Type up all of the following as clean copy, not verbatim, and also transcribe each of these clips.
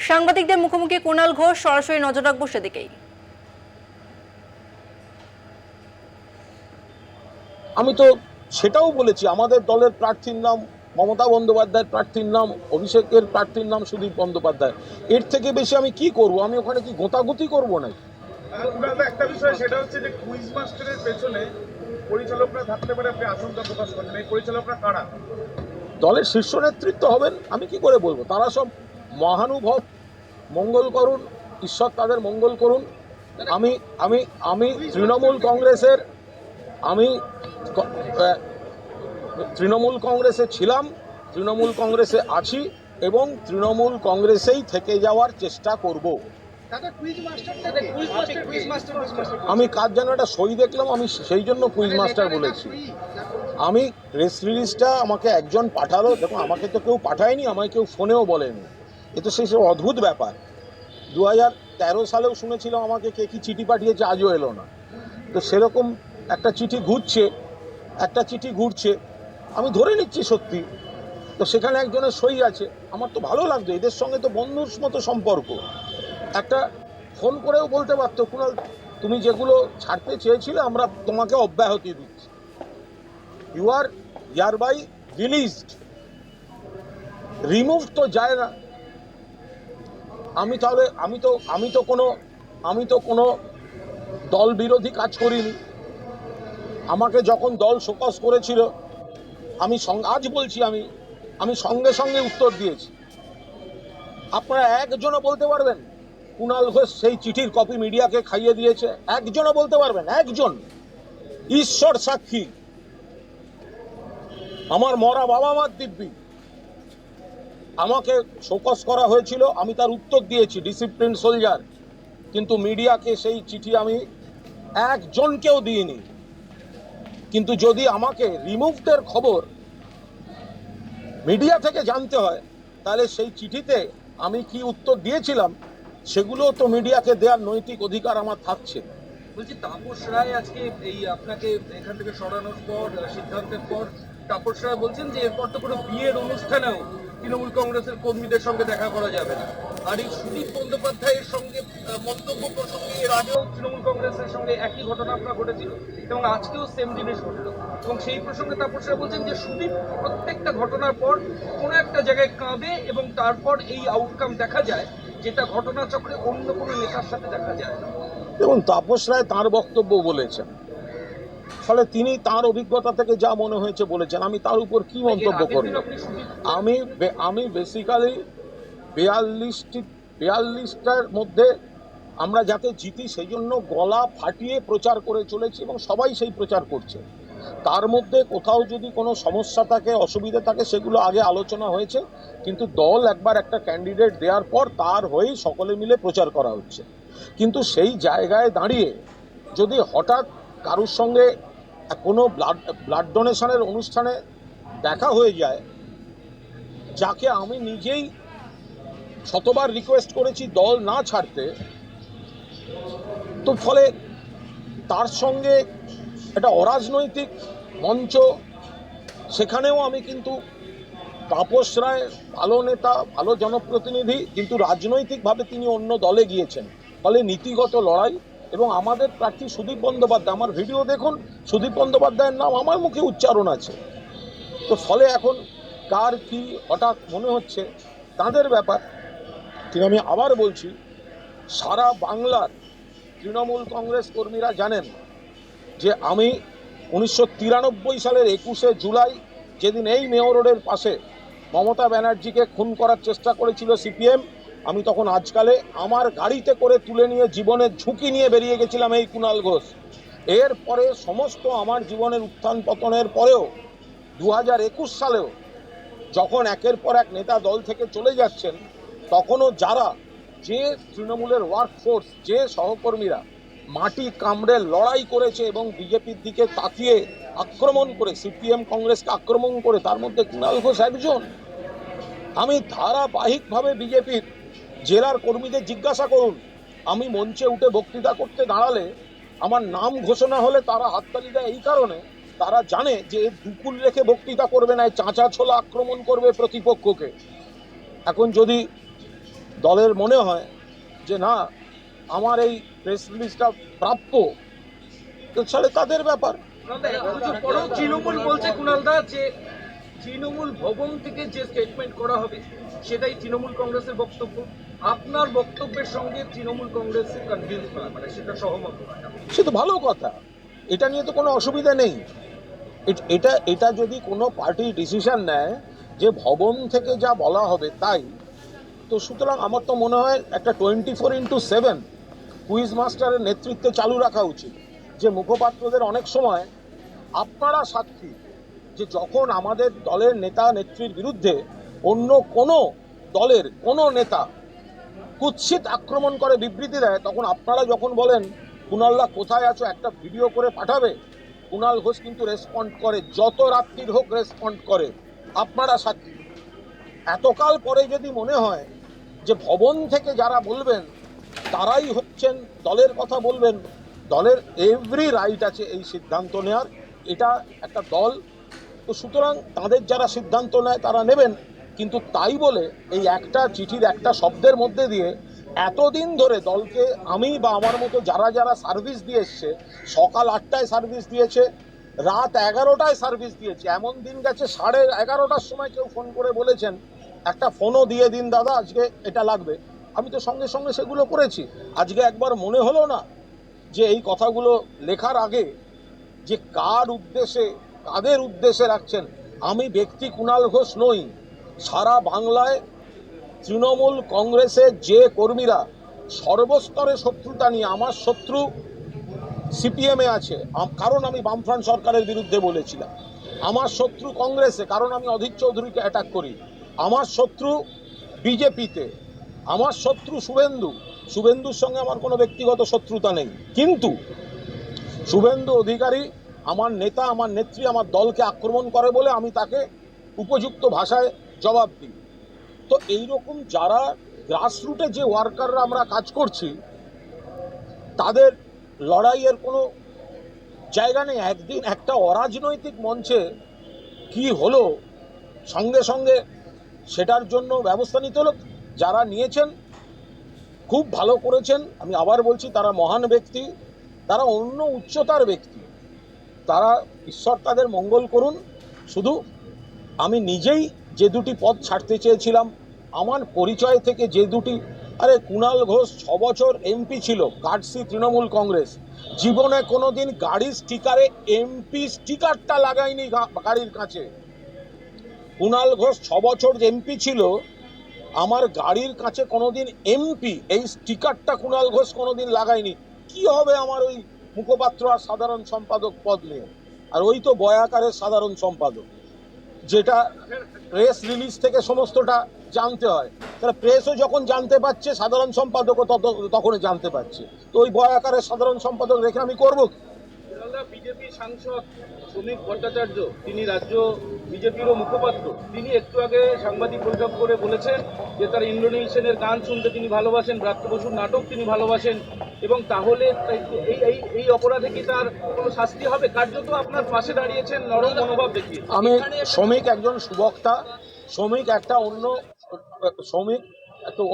সাংবাদিকদের মুখোমুখি কুণাল ঘোষ, সরাসরি নজর রাখবো সেদিকেই। আমি তো সেটাও বলেছি, আমাদের দলের প্রার্থীর নাম মমতা বন্দ্যোপাধ্যায়ের, প্রার্থীর নাম অভিষেকের, প্রার্থীর নাম সুদীপ বন্দ্যোপাধ্যায়। এর থেকে বেশি আমি কি করব? আমি ওখানে কি গোতাগুতি করবো না? একটা বিষয় সেটা হচ্ছে যে কুইজ মাস্টারের পেছনে পরিচালকরা থাকতে পারে, আপনি আশঙ্কা প্রকাশ করেন। এই পরিচালকরা কারা? দলের শীর্ষ নেতৃত্ব হবেন, আমি কি করে বলবো? তারা সব মহানুভব, মঙ্গল করুন, ঈশ্বর তাদের মঙ্গল করুন। আমি আমি আমি তৃণমূল কংগ্রেসের, আমি তৃণমূল কংগ্রেসে ছিলাম, তৃণমূল কংগ্রেসে আছি এবং তৃণমূল কংগ্রেসেই থেকে যাওয়ার চেষ্টা করব। আমি কাজ যেন একটা সই দেখলাম, আমি সেই জন্য কুইজ মাস্টার বলেছি। আমি প্রেস রিলিজটা আমাকে একজন পাঠালো, দেখুন আমাকে তো কেউ পাঠায়নি, আমাকে কেউ ফোনেও বলেনি। এ তো সেই সব অদ্ভুত ব্যাপার। 2013 সালেও শুনেছিলাম আমাকে কে কি চিঠি পাঠিয়েছে, আজও এলো না। তো সেরকম একটা চিঠি ঘুরছে, আমি ধরে নিচ্ছি সত্যি। তো সেখানে একজনের সই আছে, আমার তো ভালো লাগতো, এদের সঙ্গে তো বন্ধুর মতো সম্পর্ক। একটা ফোন করেও বলতে পারতো, কুণাল তুমি যেগুলো ছাড়তে চেয়েছিলে আমরা তোমাকে অব্যাহতি দিচ্ছি, ইউ আর ইয়ারবাই রিলিজড। রিমুভ তো যায় না। আমি তো কোনো দল বিরোধী কাজ করিনি। আমাকে যখন দল শোকজ করেছিল, আজ বলছি, আমি সঙ্গে সঙ্গে উত্তর দিয়েছি। আপনারা একজনও বলতে পারবেন কুণাল ঘোষ সেই চিঠির কপি মিডিয়াকে খাইয়ে দিয়েছে? একজনও বলতে পারবেন? একজন? ঈশ্বর সাক্ষী, আমার মরা বাবা মার দিব্যি, আমাকে শোকজ করা হয়েছিল, আমি তার উত্তর দিয়েছি, ডিসিপ্লিন সোলজার। কিন্তু মিডিয়াকে সেই চিঠি আমি একজনকেও দিইনি। কিন্তু যদি আমাকে রিমুভদের খবর মিডিয়া থেকে জানতে হয়, তাহলে সেই চিঠিতে আমি কি উত্তর দিয়েছিলাম সেগুলো তো মিডিয়াকে দেওয়ার নৈতিক অধিকার আমার থাকছে। বলছি, তাপস রায় আজকে এই আপনাকে এখান থেকে সরানোর পর, সিদ্ধান্তের পর তাপস রায় বলছেন যে এরপর তো কোনো বিয়ের অনুষ্ঠানেও তৃণমূল কংগ্রেসের কর্মীদের সঙ্গে দেখা করা যাবে না। আর এই সুদীপ বন্দ্যোপাধ্যায়ের সঙ্গে মন্তব্য প্রসঙ্গে এর আগেও তৃণমূল কংগ্রেসের সঙ্গে একই ঘটনা আপনার ঘটেছিল এবং আজকেও সেম জিনিস ঘটল। এবং সেই প্রসঙ্গে তাপস রায় বলছেন যে সুদীপ প্রত্যেকটা ঘটনার পর কোনো একটা জায়গায় কাঁদে এবং তারপর এই আউটকাম দেখা যায়, যেটা ঘটনাচক্রে অন্য কোনো নেতার সাথে দেখা যায় না। দেখুন, তাপস রায় তাঁর বক্তব্য বলেছেন, ফলে তিনি তাঁর অভিজ্ঞতা থেকে যা মনে হয়েছে বলেছেন, আমি তার উপর কি মন্তব্য করব? আমি বেসিক্যালি 42টার মধ্যে আমরা যাতে জিতি সেই জন্য গলা ফাটিয়ে প্রচার করে চলেছি এবং সবাই সেই প্রচার করছে। তার মধ্যে কোথাও যদি কোনো সমস্যা থাকে, অসুবিধা থাকে, সেগুলো আগে আলোচনা হয়েছে, কিন্তু দল একবার একটা ক্যান্ডিডেট দেওয়ার পর তার হয়েই সকলে মিলে প্রচার করা হচ্ছে। কিন্তু সেই জায়গায় দাঁড়িয়ে যদি হঠাৎ কারুর সঙ্গে কোনো ব্লাড ডোনেশনের অনুষ্ঠানে দেখা হয়ে যায়, যাকে আমি নিজেই শতবার রিকোয়েস্ট করেছি দল না ছাড়তে, তো ফলে তার সঙ্গে একটা অরাজনৈতিক মঞ্চ, সেখানেও আমি কিন্তু তাপস রায় ভালো নেতা, ভালো জনপ্রতিনিধি, কিন্তু রাজনৈতিকভাবে তিনি অন্য দলে গিয়েছেন, ফলে নীতিগত লড়াই। এবং আমাদের প্রার্থী সুদীপ বন্দ্যোপাধ্যায়, আমার ভিডিও দেখুন, সুদীপ বন্দ্যোপাধ্যায়ের নাম আমার মুখে উচ্চারণ আছে। তো ফলে এখন কার কি হঠাৎ মনে হচ্ছে তাদের ব্যাপার। কিন্তু আমি আবার বলছি, সারা বাংলার তৃণমূল কংগ্রেস কর্মীরা জানেন যে আমি 1993 সালের 21শে জুলাই, যেদিন এই মেয়র রোডের পাশে মমতা ব্যানার্জিকে খুন করার চেষ্টা করেছিল সিপিএম, আমি তখন আজকালে আমার গাড়িতে করে তুলে নিয়ে জীবনের ঝুঁকি নিয়ে বেরিয়ে গেছিলাম এই কুণাল ঘোষ। এরপরে সমস্ত আমার জীবনের উত্থান পতনের পরেও 2021 সালেও যখন একের পর এক নেতা দল থেকে চলে যাচ্ছেন, তখনও যারা, যে তৃণমূলের ওয়ার্কফোর্স, যে সহকর্মীরা মাটি কামড়ে লড়াই করেছে এবং বিজেপির দিকে তাকিয়ে আক্রমণ করে, সিপিএম কংগ্রেসকে আক্রমণ করে, তার মধ্যে কুণাল ঘোষ একজন। আমি ধারাবাহিকভাবে বিজেপির জেলার কর্মীদের জিজ্ঞাসা করুন, আমি মঞ্চে উঠে বক্তৃতা করতে দাঁড়ালে আমার নাম ঘোষণা হলে তারা হাততালি দেয় এই কারণে, তারা জানে যে দুকুল রেখে বক্তৃতা করবে না, চাঁচা ছোলা আক্রমণ করবে প্রতিপক্ষকে। এখন যদি দলের মনে হয় যে না আমার এই প্রেস রিলিজটা প্রাপ্য, তো তাহলে তাদের ব্যাপার। পরেও তৃণমূল বলছে কুণালদা যে তৃণমূল ভবন থেকে যে স্টেটমেন্ট করা হবে সেটাই তৃণমূল কংগ্রেসের বক্তব্য। আপনার বক্তব্যের সঙ্গে তৃণমূল কংগ্রেসের কনভিন্স না, মানে সেটা সহমত নয়। সে তো ভালো কথা, এটা নিয়ে তো কোনো অসুবিধা নেই। এটা যদি কোনো পার্টি ডিসিশন নেয় যে ভবন থেকে যা বলা হবে তাই, তো সুতরাং আমার তো মনে হয় একটা 24/7 কুইজ মাস্টারের নেতৃত্বে চালু রাখা উচিত। যে মুখপাত্রদের অনেক সময় আপনারা সাক্ষী যে যখন আমাদের দলের নেতা নেত্রীর বিরুদ্ধে অন্য কোনো দলের কোনো নেতা কুৎসিত আক্রমণ করে বিবৃতি দেয়, তখন আপনারা যখন বলেন কুণালদা কোথায় আছো একটা ভিডিও করে পাঠাবে, কুণাল ঘোষ কিন্তু রেসপন্ড করে, যত রাত্রির হোক রেসপন্ড করে। আপনারা সাক্ষী। এতকাল পরে যদি মনে হয় যে ভবন থেকে যারা বলবেন তারাই হচ্ছেন দলের কথা বলবেন, দলের এভরি রাইট আছে এই সিদ্ধান্ত নেওয়ার, এটা একটা দল, তো সুতরাং তাদের যারা সিদ্ধান্ত নেয় তারা নেবেন। কিন্তু তাই বলে এই একটা চিঠির একটা শব্দের মধ্যে দিয়ে এতদিন ধরে দলকে আমি বা আমার মতো যারা যারা সার্ভিস দিয়ে এসছে, সকাল 8টায় সার্ভিস দিয়েছে, রাত 11টায় সার্ভিস দিয়েছে, এমন দিন গেছে 11:30টার সময় কেউ ফোন করে বলেছেন একটা ফোনও দিয়ে দিন দাদা আজকে এটা লাগবে, আমি তো সঙ্গে সঙ্গে সেগুলো করেছি। আজকে একবার মনে হলো না যে এই কথাগুলো লেখার আগে যে কার উদ্দেশ্যে কাদের উদ্দেশ্যে রাখছেন? আমি ব্যক্তি কুণাল ঘোষ নই, সারা বাংলায় তৃণমূল কংগ্রেসের যে কর্মীরা সর্বস্তরে শত্রুতা নিয়ে, আমার শত্রু সিপিএমে আছে কারণ আমি বামফ্রন্ট সরকারের বিরুদ্ধে বলেছিলাম, আমার শত্রু কংগ্রেসে কারণ আমি অধীর চৌধুরীকে অ্যাটাক করি, আমার শত্রু বিজেপিতে, আমার শত্রু শুভেন্দুর সঙ্গে আমার কোনো ব্যক্তিগত শত্রুতা নেই, কিন্তু শুভেন্দু অধিকারী আমার নেতা, আমার নেত্রী, আমার দলকে আক্রমণ করে বলে আমি তাকে উপযুক্ত ভাষায় জবাব দিই। তো এইরকম যারা গ্রাসরুটে যে ওয়ার্কাররা আমরা কাজ করছি তাদের লড়াইয়ের কোনো জায়গা নেই। একদিন একটা অরাজনৈতিক মঞ্চে কি হলো সঙ্গে সঙ্গে সেটার জন্য ব্যবস্থা নিতে হলো। যারা নিয়েছেন খুব ভালো করেছেন, আমি আবার বলছি তারা মহান ব্যক্তি, তারা অন্য উচ্চতার ব্যক্তি, তারা ঈশ্বর তাদের মঙ্গল করুন। শুধু আমি নিজেই যে দুটি পদ ছাড়তে চেয়েছিলাম, আমার পরিচয় থেকে যে দুটি, আরে কুণাল ঘোষ 6 বছর এমপি ছিল, কাটসি তৃণমূল কংগ্রেস, জীবনে কোনোদিন গাড়ির স্টিকারে এমপি স্টিকারটা লাগায়নি গাড়ির কাছে। কুণাল ঘোষ 6 বছর এমপি ছিল, আমার গাড়ির কাছে কোনোদিন এমপি এই স্টিকারটা কুণাল ঘোষ কোনোদিন লাগায়নি। কি হবে আমার ওই মুখপাত্র আর সাধারণ সম্পাদক পদ নিয়ে? আর ওই তো বয়াকারের সাধারণ সম্পাদক, যেটা প্রেস রিলিজ থেকে সমস্তটা জানতে হয়। তাহলে প্রেসও যখন জানতে পারছে, সাধারণ সম্পাদকও তখনই জানতে পারছে, তো ওই বয়াকারের সাধারণ সম্পাদক রেখে আমি করবো কি? বিজেপি সাংসদ শ্রমিক ভট্টাচার্য, তিনি রাজ্য বিজেপিরও মুখপাত্র, তিনি একটু আগে সাংবাদিক বৈঠক করে বলেছেন যে তার ইন্দ্রনীল গান শুনতে তিনি ভালোবাসেন, ব্রাত্য বসুর নাটক তিনি ভালোবাসেন, এবং তাহলে এই অপরাধে কি তার কোনো শাস্তি হবে? কার্যত আপনার পাশে দাঁড়িয়েছেন নরম মনোভাব দেখিয়ে। আমি শ্রমিক একজন সুবক্তা, শ্রমিক একটা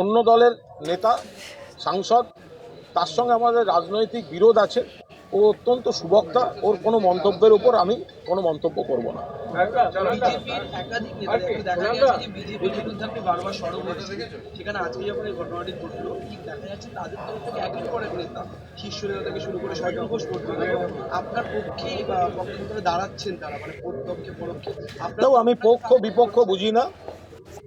অন্য দলের নেতা সাংসদ, তার সঙ্গে আমাদের রাজনৈতিক বিরোধ আছে, ও অত্যন্ত সুবক্তা, ওর কোনো মন্তব্যের উপর আমি কোনো মন্তব্য করব না। বিজেপির একাধিক নেতাদের দেখা গেছে যে বিজেপির বিরুদ্ধে আপনি বারবার সরব হয়েছেন, সেখানে আজকে যখন এই ঘটনাটি ঘটলো ঠিক দেখা যাচ্ছে তাদের তরফ থেকে একের পর এক নেতা, শীর্ষ নেতা থেকে শুরু করে সরকার ঘোষ পর্যন্ত আপনার পক্ষে বা পক্ষে দাঁড়াচ্ছেন তারা, মানে পক্ষে পরোক্ষে আপনারাও, আমি পক্ষ বিপক্ষ বুঝি না,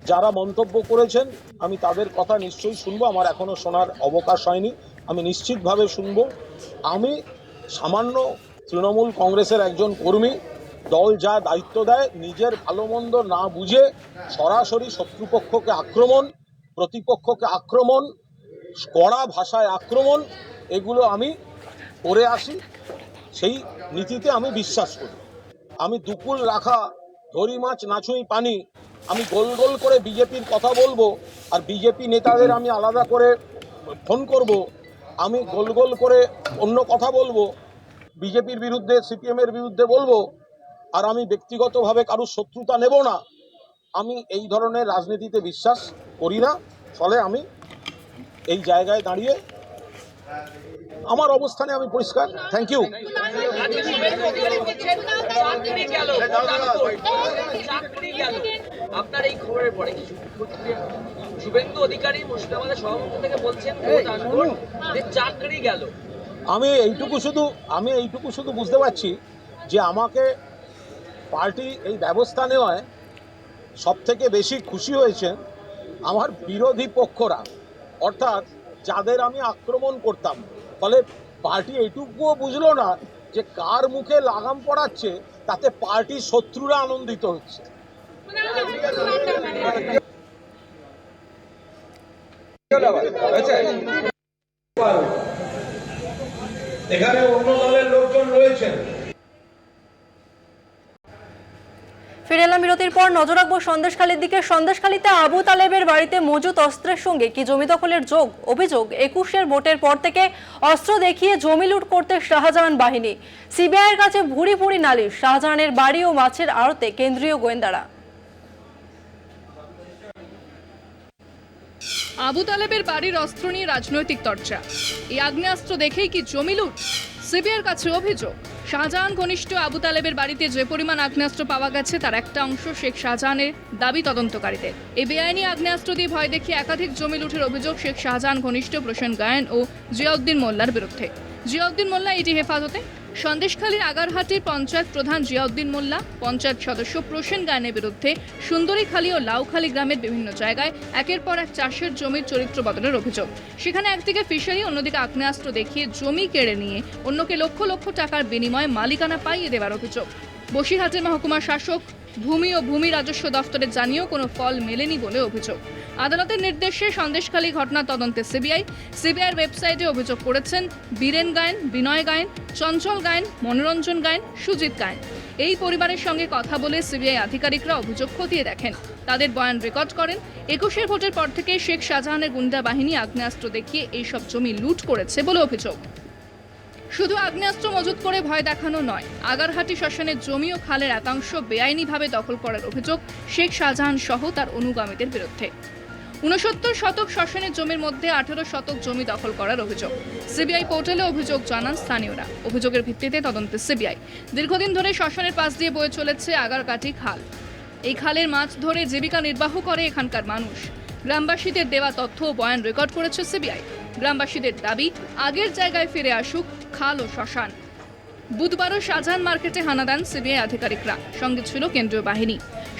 যারা মন্তব্য করেছেন আমি তাদের কথা নিশ্চয়ই শুনবো, আমার এখনো শোনার অবকাশ হয়নি, আমি নিশ্চিতভাবে শুনবো। আমি সামান্য তৃণমূল কংগ্রেসের একজন কর্মী, দল যা দায়িত্ব দেয় নিজের ভালো মন্দ না বুঝে সরাসরি শত্রুপক্ষকে আক্রমণ, প্রতিপক্ষকে আক্রমণ, কড়া ভাষায় আক্রমণ, এগুলো আমি করে আসি, সেই নীতিতে আমি বিশ্বাস করি। আমি দুকুল রাখা ধরি মাছ নাছুই পানি, আমি গোল গোল করে বিজেপির কথা বলবো আর বিজেপি নেতাদের আমি আলাদা করে ফোন করব, আমি গোল গোল করে অন্য কথা বলবো, বিজেপির বিরুদ্ধে সিপিএমের বিরুদ্ধে বলবো, আর আমি ব্যক্তিগতভাবে কারোর শত্রুতা নেব না। আমি এই ধরনের রাজনীতিতে বিশ্বাস করি না, ফলে আমি এই জায়গায় দাঁড়িয়ে আমার অবস্থানে আমি পরিষ্কার। Thank you. আপনার এই খবরের পরে কিছু শুভেন্দু অধিকারী মুর্শিদাবাদের সভাপতি থেকে বলছেন যে চাকরি গেল। আমি এইটুকু শুধু বুঝতে পারছি যে আমাকে পার্টি এই ব্যবস্থা নেওয়ায় সবথেকে বেশি খুশি হয়েছে আমার বিরোধী পক্ষরা, অর্থাৎ যাদের আমি আক্রমণ করতাম। ফলে পার্টি এইটুকুও বুঝলো না যে কার মুখে লাগাম পড়াচ্ছে, তাতে পার্টির শত্রুরা আনন্দিত হচ্ছে। এখানে অন্য দলের লোকজন রয়েছেন। ফিরে এলাম বিরতির পর। নজর রাখবো সন্দেশখালীর দিকে। সন্দেশখালীতে আবু তালেবের বাড়িতে মজুত অস্ত্রের সঙ্গে কি জমি দখলের অভিযোগ। 21-এর ভোটের পর থেকে অস্ত্র দেখিয়ে জমি লুট করতে শাহজাহান বাহিনী। সিবিআইয়ের কাছে ভুরি ভুরি নালিশ। শাহজাহানের বাড়ি ও মাছের আড়তে কেন্দ্রীয় গোয়েন্দারা। আবু তালেবের বাড়ির অস্ত্র নিয়ে রাজনৈতিক চর্চা। এই আগ্নেয়াস্ত্র দেখেই কি জমি লুট? সিবিআইয়ের কাছে অভিযোগ, শাহজাহান ঘনিষ্ঠ আবু তালেবের বাড়িতে যে পরিমাণ আগ্নেয়াস্ত্র পাওয়া গেছে তার একটা অংশ শেখ শাহজাহানের দাবি তদন্তকারীদের। এই বেআইনি আগ্নেয়াস্ত্র দিয়ে ভয় দেখিয়ে একাধিক জমি লুটের অভিযোগ শেখ শাহজাহান ঘনিষ্ঠ প্রসেন গায়েন ও জিয়াউদ্দিন মোল্লার বিরুদ্ধে। জিয়াউদ্দিন মোল্লা ইডি হেফাজতে। সন্দেশখালীর আগারহাটির পঞ্চায়েত প্রধান জিয়াউদ্দিন মোল্লা, পঞ্চায়েত সদস্য প্রসেন গায়েনের বিরুদ্ধে সুন্দরীখালী ও লাউখালী গ্রামের বিভিন্ন জায়গায় একের পর এক চাষের জমির চরিত্র বদলের অভিযোগ। সেখানে একদিকে ফিশারি, অন্যদিকে আগ্নেয়াস্ত্র দেখিয়ে জমি কেড়ে নিয়ে অন্যকে লক্ষ লক্ষ টাকার বিনিময়ে মালিকানা পাইয়ে দেওয়ার অভিযোগ। বসিরহাটের মহকুমা শাসক ভূমি ও ভূমি রাজস্ব দফতরে জানিয়েও কোনো ফল মেলেনি বলে অভিযোগ। আদালতের নির্দেশে সন্দেশখালী ঘটনা তদন্তে সিবিআইয়ের ওয়েবসাইটে অভিযোগ করেছেন বীরেন গায়েন, বিনয় গায়েন, চঞ্চল গায়েন, মনোরঞ্জন গায়েন, সুজিত গায়েন। এই পরিবারের সঙ্গে কথা বলে সিবিআই আধিকারিকরা অভিযোগ খতিয়ে দেখেন। তাদের বয়ান রেকর্ড করেন। 21-এর ভোটের পর থেকে শেখ শাহজাহানের গুন্ডা বাহিনী আগ্নেয়াস্ত্র দেখিয়ে এইসব জমি লুট করেছে বলে অভিযোগ। শুধু আগ্নেয়াস্ত্র মজুত করে ভয় দেখানো নয়, আগারহাটি শ্মশানের জমি ও খালের একাংশ বেআইনিভাবে দখল করার অভিযোগ শেখ শাহজাহান সহ তার অনুগামীদের বিরুদ্ধে। 69 শতক শ্মশানের জমির মধ্যে 18 শতক জমি দখল করার অভিযোগ। সিবিআই পোর্টালে অভিযোগ জানান স্থানীয়রা। অভিযোগের ভিত্তিতে তদন্তে সিবিআই। দীর্ঘদিন ধরে শ্মশানের পাশ দিয়ে বয়ে চলেছে আগারকাটি খাল। এই খালের মাছ ধরে জীবিকা নির্বাহ করে এখানকার মানুষ। গ্রামবাসীদের দেওয়া তথ্য ও বয়ান রেকর্ড করেছে সিবিআই। গ্রামবাসীদের দাবি, আগের জায়গায় ফিরে আসুক খাল ও শ্মশান। বুধবারও শাহজাহান মার্কেটে হানা দেন সিবিআই আধিকারিকরা, সঙ্গে ছিল কেন্দ্রীয় বাহিনী।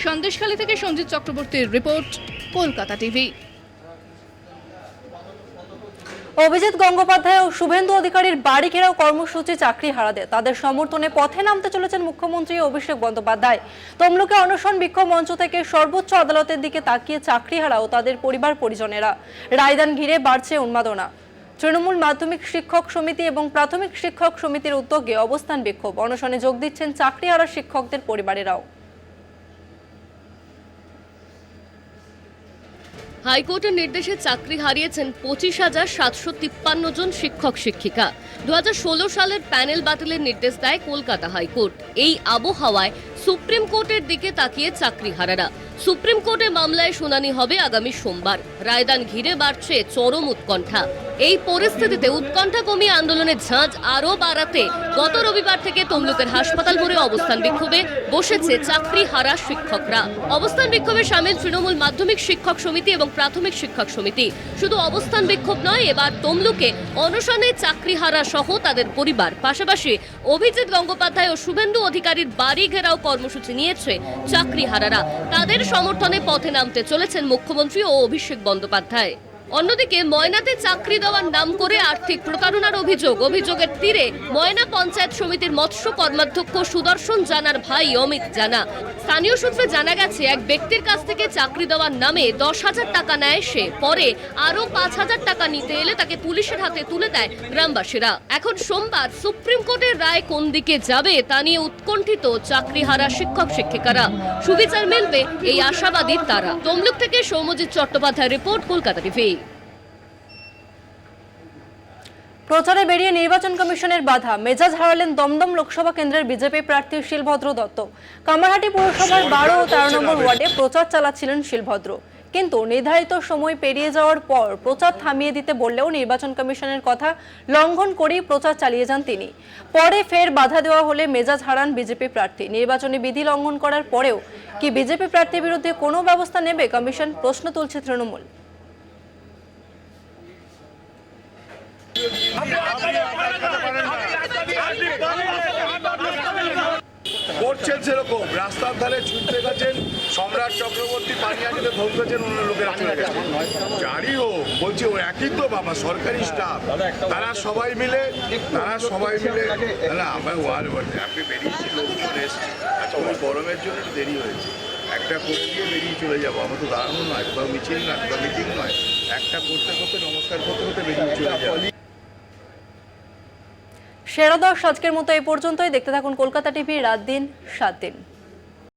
সন্দেশখালী থেকে সঞ্জিত চক্রবর্তীর রিপোর্ট, কলকাতা টিভি। অভিজিৎ গঙ্গোপাধ্যায় ও শুভেন্দু অধিকারীর বাড়ি ঘেরাও কর্মসূচি চাকরি হারাদের। তাদের সমর্থনে পথে নামতে চলেছেন মুখ্যমন্ত্রী অভিষেক বন্দ্যোপাধ্যায়। তমলুকে অনশন বিক্ষোভ মঞ্চ থেকে সর্বোচ্চ আদালতের দিকে তাকিয়ে চাকরি হারাও তাদের পরিবার পরিজনেরা। রায়দান ঘিরে বাড়ছে উন্মাদনা। তৃণমূল মাধ্যমিক শিক্ষক সমিতি এবং প্রাথমিক শিক্ষক সমিতির উদ্যোগে অবস্থান বিক্ষোভ। অনশনে যোগ দিচ্ছেন চাকরি হারা শিক্ষকদের পরিবারেরাও। হাইকোর্টের নির্দেশে চাকরি হারিয়েছেন 25,753 জন শিক্ষক শিক্ষিকা। 2016 সালের প্যানেল বাতিলের নির্দেশ দেয় কলকাতা হাইকোর্ট। এই আবহাওয়ায় সুপ্রিম কোর্টের দিকে তাকিয়ে চাকরি হারারা। সুপ্রিম কোর্টে মামলায় শুনানি হবে আগামী সোমবার। রায়দান ঘিরে বাড়ছে চরম উৎকণ্ঠা। এই পরিস্থিতিতে উৎকণ্ঠা কমিয়ে আন্দোলনের ঝাঁজ আরও বাড়াতে গত রবিবার থেকে তমলুকের হাসপাতাল মোড়ে অবস্থান বিক্ষোভে বসেছে চাকরি হারা শিক্ষকরা। অবস্থান বিক্ষোভে সামিল তৃণমূল মাধ্যমিক শিক্ষক সমিতি এবং প্রাথমিক শিক্ষক সমিতি। শুধু অবস্থান বিক্ষোভ নয়, এবার তমলুকে অনশনে চাকরি হারা সহ তাদের পরিবার। পাশাপাশি অভিজিৎ গঙ্গোপাধ্যায় ও শুভেন্দু অধিকারীর বাড়ি ঘেরাও কর্মসূচি নিয়েছে চাকরি হারারা। তাদের সমর্থনে পথে নামতে চলেছেন মুখ্যমন্ত্রী ও অভিষেক বন্দ্যোপাধ্যায়। অন্যদিকে ময়নাতে চাকরি দেওয়ার নাম করে আর্থিক প্রতারণার অভিযোগের তীরে ময়না পঞ্চায়েত সমিতির মৎস্য কর্মাধ্যক্ষ সুদর্শন জানার ভাই অমিত জানা। স্থানীয় সূত্রে জানা গেছে, এক ব্যক্তির কাছ থেকে চাকরি দেওয়ার নামে 10,000 টাকা নেয় সে। পরে আরও 5,000 টাকা নিতে এলে তাকে পুলিশের হাতে তুলে দেয় গ্রামবাসীরা। এখন সোমবার সুপ্রিম কোর্টের রায় কোন দিকে যাবে তা নিয়ে উৎকণ্ঠিত চাকরি হারা শিক্ষক শিক্ষিকারা। সুবিচার মিলবে এই আশাবাদী তারা। তমলুক থেকে সৌম্যজিৎ চট্টোপাধ্যায় রিপোর্ট, কলকাতা টিভি। প্রচারে বেরিয়ে নির্বাচন কমিশনের বাধা। মেজাজ হারালেন দমদম লোকসভা কেন্দ্রের বিজেপি প্রার্থী শিলভদ্র দত্ত। কামারহাটি পুরসভার 12 ও 13 নম্বর ওয়ার্ডে প্রচার চালাচ্ছিলেন শিলভদ্র। কিন্তু নির্ধারিত সময় পেরিয়ে যাওয়ার পর প্রচার থামিয়ে দিতে বললেও নির্বাচন কমিশনের কথা লঙ্ঘন করেই প্রচার চালিয়ে যান তিনি। পরে ফের বাধা দেওয়া হলে মেজাজ হারান বিজেপি প্রার্থী। নির্বাচনী বিধি লঙ্ঘন করার পরেও কি বিজেপি প্রার্থীর বিরুদ্ধে কোনো ব্যবস্থা নেবে কমিশন, প্রশ্ন তুলছে তৃণমূল। করছেন সেরকম, রাস্তার ধারে ছুটতে গেছেন, সম্রাট চক্রবর্তী পানিয়ানিতে ধরতেছেন, অন্য লোকেরা চলে গেছেন। যারই হোক, বলছি ও একই তো বাবা, সরকারি স্টাফ, তারা সবাই মিলে না আমরা আপনি বেরিয়েছি, লোকজন এসছে, আচ্ছা ওই গরমের জন্য একটু দেরি হয়েছে, একটা করে দিয়ে বেরিয়ে চলে যাবো। আমরা তো দাঁড়ানো নয়, কোথাও মিছিল না, কোথাও মিটিং নয়, একটা করতে করতে নমস্কার করতে করতে বেরিয়ে চলে যাবো। সেরা দশ আজকের মতো এই পর্যন্তই। দেখতে থাকুন কলকাতা টিভি, রাত দিন 7 দিন।